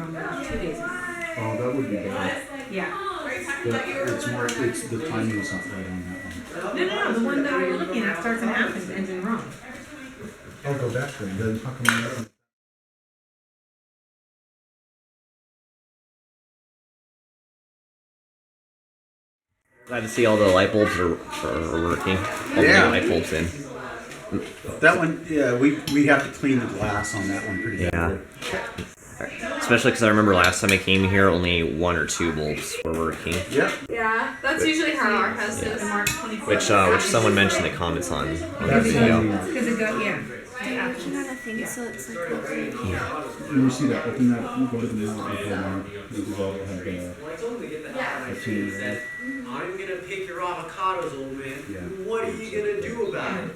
wrong, it was 2 days ago. Oh, that would be bad. Yeah. It's the timing is not right on that one. No, the one that we were looking at starts in half and ends in wrong. I'll go back there. Then how come that one? Glad to see all the light bulbs are working. All the new light bulbs in. That one, yeah, we have to clean the glass on that one pretty good. Especially because I remember last time I came here, only 1 or 2 bulbs were working. Yep. Yeah, that's usually how our house is. Which someone mentioned in the comments on That's the video. Because it goes, yeah. Yeah, I think so. It's like When you see that, open that, you go to the middle of the one. The dissolve have a tuner there. I'm gonna pick your avocados, old man. Yeah. What are you gonna do about it?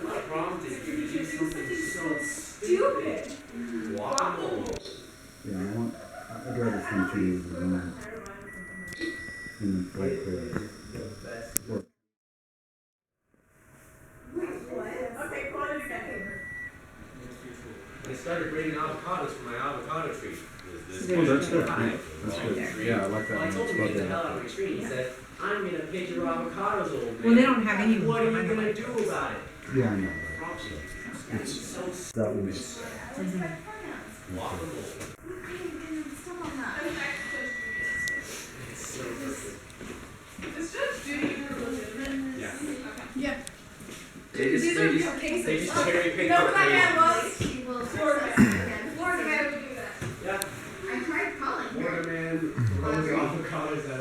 I prompted you to do something so stupid. Guacamole. Yeah, I'd rather come to you than in the right place. I started bringing avocados from my avocado tree. Oh, that's good. That's good. Yeah, I like that Well, I one. told It's him to get the hell well out of my tree. He said, I'm gonna pick your avocados, old man. Well, they don't have any. What are you gonna do about it? done. Yeah, I know. I promise you. It's So that one's. guacamole. Yeah. They just cherry pick No, the my man crazy. was. Yeah. I tried calling her. Florida man, loves avocados that